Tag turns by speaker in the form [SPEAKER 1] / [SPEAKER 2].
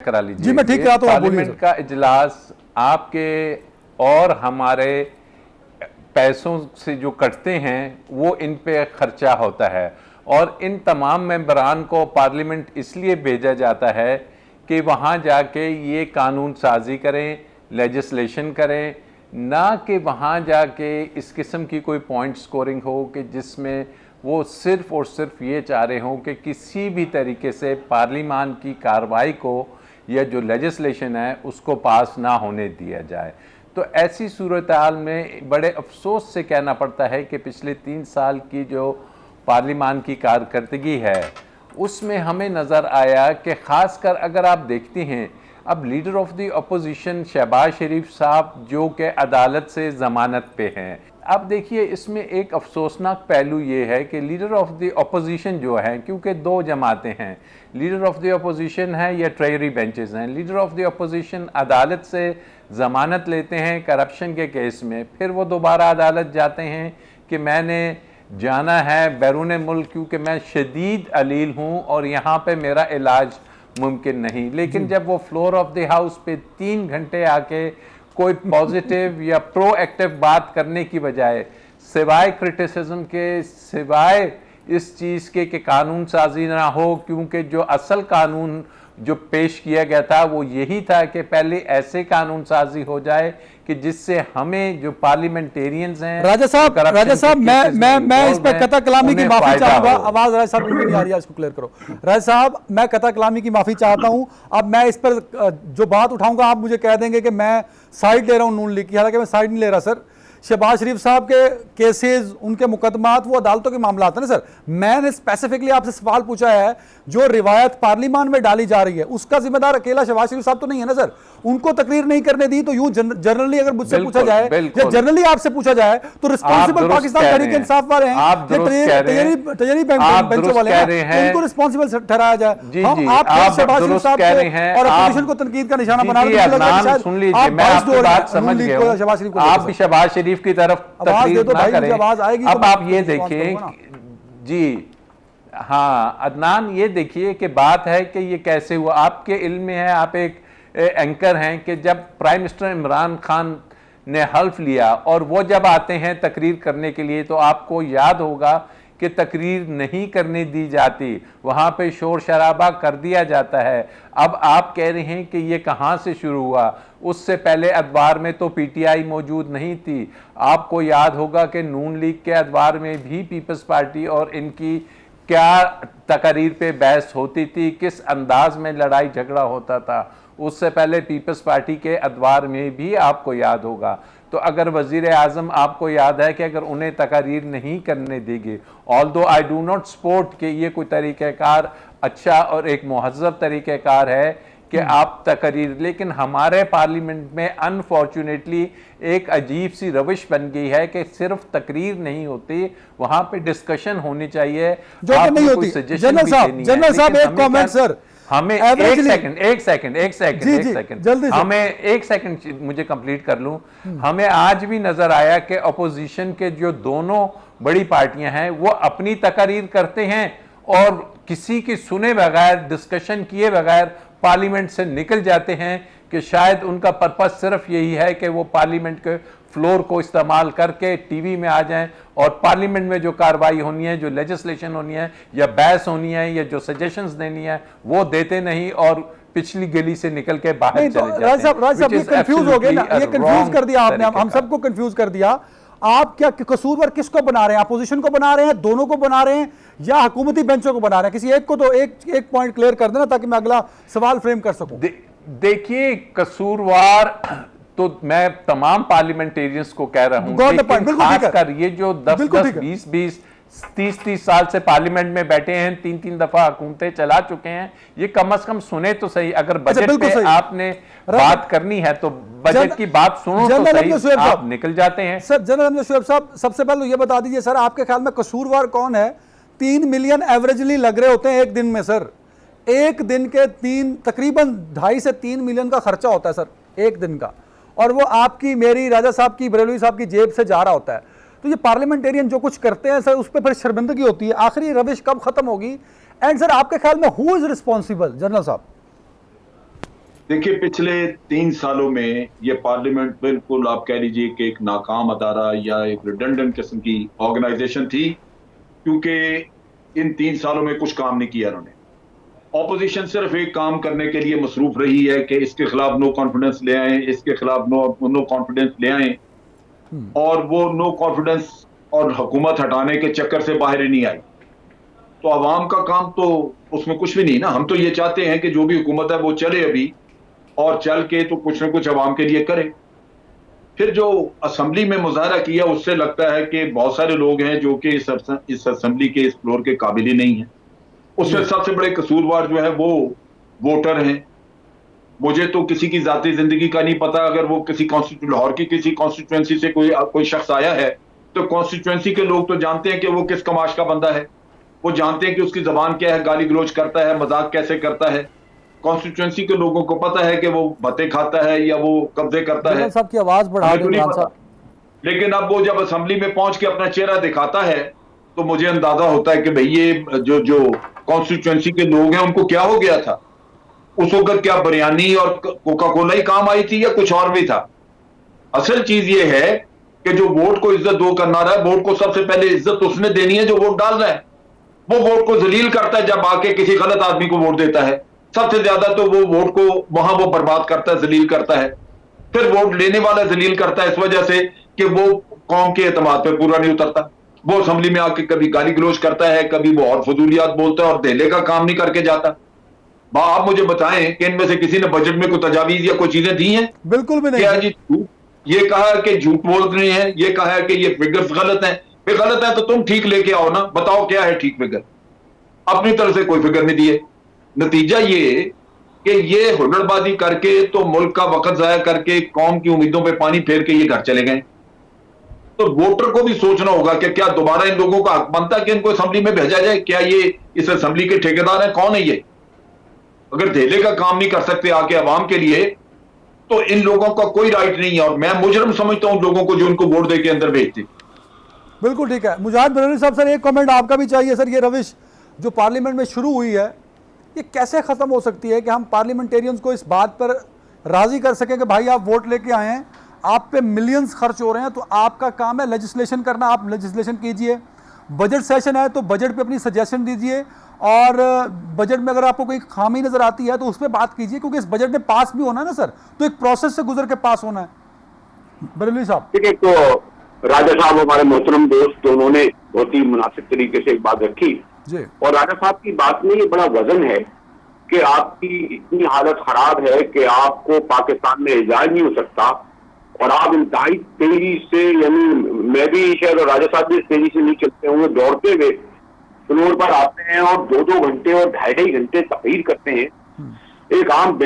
[SPEAKER 1] करा लीजिए।
[SPEAKER 2] जी मैं ठीक करा तो
[SPEAKER 1] पार्लियामेंट का इजलास आपके और हमारे पैसों से जो कटते हैं वो इन पे खर्चा होता है, और इन तमाम मेंबरान को पार्लियामेंट इसलिए भेजा जाता है कि वहाँ जाके ये कानून साजी करें, लेजिस्लेशन करें, ना कि वहाँ जाके इस किस्म की कोई पॉइंट स्कोरिंग हो कि जिसमें वो सिर्फ और सिर्फ ये चाह रहे हों कि किसी भी तरीके से पार्लियामान की कार्रवाई को या जो लेजिस्लेशन है उसको पास ना होने दिया जाए। तो ऐसी सूरत हाल में बड़े अफसोस से कहना पड़ता है कि पिछले 3 साल की जो पार्लियामान की कारकर्दगी है उसमें हमें नज़र आया कि ख़ासकर अगर आप देखते हैं, अब leader of the opposition Shehbaz Sharif साहब जो कि अदालत से ज़मानत पे हैं, अब देखिए इसमें एक अफसोसनाक पहलू ये है कि लीडर ऑफ द अपोजिशन जो है, क्योंकि 2 जमातें हैं, लीडर ऑफ द अपोजिशन है या ट्रेजरी बेंचेस हैं। लीडर ऑफ द अपोजिशन अदालत से ज़मानत लेते हैं करप्शन के केस में, फिर वो दोबारा अदालत जाते हैं कि मैंने जाना है बैरून मुल्क क्योंकि मैं शदीद अलील हूँ और यहाँ पे मेरा इलाज मुमकिन नहीं। लेकिन जब वो फ्लोर ऑफ द हाउस पे 3 घंटे आके कोई पॉजिटिव या प्रोएक्टिव बात करने की बजाय सिवाय क्रिटिसिज्म के, सिवाय इस चीज़ के कि कानून साजी ना हो, क्योंकि जो असल कानून जो पेश किया गया था वो यही था कि पहले ऐसे कानून साजी हो जाए कि जिससे हमें जो पार्लियामेंटेरियंस हैं,
[SPEAKER 2] राजा साहब मैं इस पर कता कलामी की माफी चाहूंगा। आवाज राजा साहब नहीं आ रही है, इसको क्लियर करो। राजा साहब मैं कता कलामी की माफी चाहता हूं। अब मैं इस पर जो बात उठाऊंगा आप मुझे कह देंगे कि मैं साइड ले रहा हूं नून लीग की, हालांकि मैं साइड नहीं ले रहा सर। शहबाज शरीफ साहब के केसेस, उनके मुकदमात वो अदालतों के मामला है ना सर। मैंने स्पेसिफिकली आपसे सवाल पूछा है जो रिवायत पार्लियामान में डाली जा रही है उसका जिम्मेदार अकेला शहबाज शरीफ साहब तो नहीं है ना सर। उनको तकरीर नहीं करने दी तो यूं जनरली अगर मुझसे पूछा जाए या जनरली आपसे पूछा जाए तो रिस्पॉन्सिबल पाकिस्तान तहरीक इंसाफ वाले हैं, तजरी बेंचों वाले हैं, उनको रिस्पॉन्सिबल ठहराया जाए। हम आप शहबाज शरीफ साहब और अपोजिशन को तनकीद का निशाना बना रहे हैं।
[SPEAKER 1] सुन लीजिए, मैं आपकी बात समझ गया हूं, आप भी शहबाज शरीफ की तरफ तकरीर ना करें। अब आप ये देखिए जी, हाँ अदनान, ये देखिए कि बात है कि ये कैसे हुआ। आपके इल्म में है, आप एक एंकर हैं, कि जब प्राइम मिनिस्टर इमरान खान ने हल्फ लिया और वो जब आते हैं तकरीर करने के लिए तो आपको याद होगा कि तकरीर नहीं करने दी जाती, वहाँ पे शोर शराबा कर दिया जाता है। अब आप कह रहे हैं कि ये कहाँ से शुरू हुआ? उससे पहले अखबार में तो पीटीआई मौजूद नहीं थी। आपको याद होगा कि नून लीग के अखबार में भी पीपल्स पार्टी और इनकी क्या तकरीर पे बहस होती थी, किस अंदाज में लड़ाई झगड़ा होता था। उससे पहले पीपल्स पार्टी के अखबार में भी आपको याद होगा। तो अगर वजीर आजम, आपको याद है कि अगर उन्हें तकरीर नहीं करने देंगे, although I do not support कि ये कोई तरीक़ाकार अच्छा और एक मुहज़्ज़ब तरीक़ाकार है कि आप तकरीर, लेकिन हमारे पार्लियामेंट में अनफॉर्चुनेटली एक अजीब सी रविश बन गई है कि सिर्फ तकरीर नहीं होती, वहां पे डिस्कशन होनी चाहिए
[SPEAKER 2] जो कि नहीं होती। जनरल साहब एक कमेंट सर,
[SPEAKER 1] हमें एक सेकंड हमें एक सेकंड मुझे कंप्लीट कर लूं। हमें आज भी नजर आया कि अपोजिशन के जो दोनों बड़ी पार्टियां हैं वो अपनी तकरीर करते हैं और किसी की सुने बगैर, डिस्कशन किए बगैर पार्लियामेंट से निकल जाते हैं, कि शायद उनका पर्पस सिर्फ यही है कि वो पार्लियामेंट के फ्लोर को इस्तेमाल करके टीवी में आ जाएं और पार्लियामेंट में जो कार्रवाई होनी है, जो लेजिस्लेशन होनी है या बहस होनी है या जो सजेशंस देनी है वो देते नहीं और पिछली गली से निकल के बाहर चले जाते हैं।
[SPEAKER 2] राज साहब ये कंफ्यूज हो गए ना, ये कंफ्यूज कर दिया आपने, हम सबको कंफ्यूज कर दिया। आप क्या कसूरवार किसको बना रहे हैं? अपोजिशन को बना रहे हैं, दोनों को बना रहे हैं, या हुकूमती बेंचों को बना रहे हैं? किसी एक को तो एक पॉइंट क्लियर कर देना ताकि मैं अगला सवाल फ्रेम कर सकूं। देखिए
[SPEAKER 1] कसूरवार तो मैं तमाम पार्लियामेंटेरियंस को कह रहा हूं, खासकर ये जो 10-10, 20-20, 30-30 साल से पार्लियामेंट में बैठे हैं, 3-3 दफा हुकूमतें चला चुके हैं, ये कम से कम सुने तो सही। अगर बजट पे आपने बात करनी है तो बजट की बात सुनो तो सही, आप निकल जाते हैं।
[SPEAKER 2] सर जनरल अहमद शुएब साहब, सबसे पहले ये बता दीजिए सर, आपके ख्याल में कसूरवार कौन है? 3 मिलियन एवरेजली लग रहे होते हैं एक दिन में सर। एक दिन के तकरीबन 2.5 से 3 मिलियन का खर्चा होता है सर एक दिन का, और वो आपकी, मेरी, राजा साहब की, बरेलवी साहब की जेब से जा रहा होता है। तो ये पार्लियामेंटेरियन जो कुछ करते हैं सर उस पर फिर शर्मिंदगी होती है। आखिरी रविश कब खत्म होगी? एंड सर आपके ख्याल में हु इज रिस्पॉन्सिबल? जनरल साहब
[SPEAKER 3] देखिए, पिछले 3 सालों में ये पार्लियामेंट बिल्कुल आप कह लीजिए कि एक नाकाम अदारा या एक रिडंडेंट किस्म की ऑर्गेनाइजेशन थी, क्योंकि इन 3 सालों में कुछ काम नहीं किया इन्होंने। ऑपोजिशन सिर्फ एक काम करने के लिए मसरूफ रही है कि इसके खिलाफ नो कॉन्फिडेंस ले आए, इसके खिलाफ नो कॉन्फिडेंस ले आए, और वो नो कॉन्फिडेंस और हुकूमत हटाने के चक्कर से बाहर ही नहीं आई। तो अवाम का काम तो उसमें कुछ भी नहीं ना। हम तो ये चाहते हैं कि जो भी हुकूमत है वो चले अभी, और चल के तो कुछ ना कुछ अवाम के लिए करे। फिर जो असेंबली में मुजाहरा किया, उससे लगता है कि बहुत सारे लोग हैं जो कि इस असेंबली के इस फ्लोर के काबिल ही नहीं है। उसमें सबसे बड़े कसूरवार जो है वो वोटर हैं। मुझे तो किसी की जाती जिंदगी का नहीं पता। अगर वो किसी लाहौर की किसी कॉन्स्टिट्यूएंसी से कोई शख्स आया है, तो कॉन्स्टिट्यूएंसी के लोग तो जानते हैं कि वो किस कमाश का बंदा है। वो जानते हैं कि उसकी जबान क्या है, गाली गलोच करता है, मजाक कैसे करता है। कॉन्स्टिट्यूएंसी के लोगों को पता है कि वो भत्ते खाता है या वो कब्जे करता है।
[SPEAKER 2] साहब की आवाज बढ़ा
[SPEAKER 3] हमें तो
[SPEAKER 2] दें
[SPEAKER 3] नहीं
[SPEAKER 2] इमरान
[SPEAKER 3] पता।
[SPEAKER 2] साहब।
[SPEAKER 3] लेकिन अब वो जब असेंबली में पहुंच के अपना चेहरा दिखाता है, तो मुझे अंदाजा होता है कि भाई ये जो कॉन्स्टिट्यूएंसी के लोग हैं उनको क्या हो गया था। उस वक्त क्या बिरयानी और कोका कोला ही काम आई थी या कुछ और भी था। असल चीज ये है कि जो वोट को इज्जत दो करना रहा है, वोट को सबसे पहले इज्जत उसने देनी है जो वोट डाल रहा है। वो वोट को जलील करता है जब आके किसी गलत आदमी को वोट देता है। सबसे ज्यादा तो वो वोट को वहां वो बर्बाद करता है, जलील करता है। फिर वोट लेने वाला जलील करता है इस वजह से कि वो कौम के एतमाद पे पूरा नहीं उतरता। वो असेंबली में आके कभी गाली गलोच करता है, कभी वो और फजूलियात बोलता है और देले का काम नहीं करके जाता। आप मुझे बताएं कि इनमें से किसी ने बजट में कोई तजावीज या कोई चीजें दी हैं?
[SPEAKER 2] बिल्कुल भी नहीं।
[SPEAKER 3] क्या जी ये कहा है कि झूठ बोल रहे हैं, ये कहा है कि ये फिगर्स गलत हैं। फिर गलत है तो तुम ठीक लेके आओ ना, बताओ क्या है ठीक फिगर। अपनी तरफ से कोई फिगर नहीं दिए। नतीजा ये कि ये हुल्लड़बाजी करके तो मुल्क का वक्त जाया करके कौम की उम्मीदों पे पानी फेर के ये घर चले गए। तो वोटर को भी सोचना होगा कि क्या दोबारा इन लोगों का हक बनता है कि इनको असेंबली में भेजा जाए? क्या ये इस असेंबली के ठेकेदार हैं? कौन है ये? अगर धेले का काम नहीं कर सकते आके अवाम के लिए, तो इन लोगों का कोई राइट नहीं है। और मैं मुजरिम समझता हूं लोगों को जो उनको वोट दे के अंदर भेजते।
[SPEAKER 2] बिल्कुल ठीक है। मुजाहिद बरेलवी साहब, सर एक कमेंट आपका भी चाहिए। सर ये रविश जो पार्लियामेंट में शुरू हुई है, ये कैसे ख़त्म हो सकती है कि हम पार्लियामेंटेरियंस को इस बात पर राज़ी कर सकें कि भाई आप वोट लेके आए हैं, आप पे मिलियंस खर्च हो रहे हैं, तो आपका काम है लेजिस्लेशन करना, आप लेजिस्लेशन कीजिए। बजट सेशन है तो बजट पे अपनी सजेशन दीजिए, और बजट में अगर आपको कोई खामी नज़र आती है तो उस पर बात कीजिए, क्योंकि इस बजट में पास भी होना है ना सर, तो एक प्रोसेस से गुजर के पास होना है। बरेलवी साहब।
[SPEAKER 4] ठीक है, तो राजा साहब हमारे मोहतरम दोस्त, तो उन्होंने बहुत ही मुनासिब तरीके से एक बात रखी
[SPEAKER 2] जी।
[SPEAKER 4] और राजा साहब की बात में ये बड़ा वजन है कि आपकी इतनी हालत खराब है कि आपको पाकिस्तान में इजाज़ नहीं हो सकता, और आप इंतहाई तेजी से, यानी मैं भी शायद राजा साहब भी तेजी से नहीं चलते होंगे, दौड़ते हुए फ्लोर पर आते हैं और 2-2 घंटे और 2.5 घंटे तकरीर करते हैं। एक आम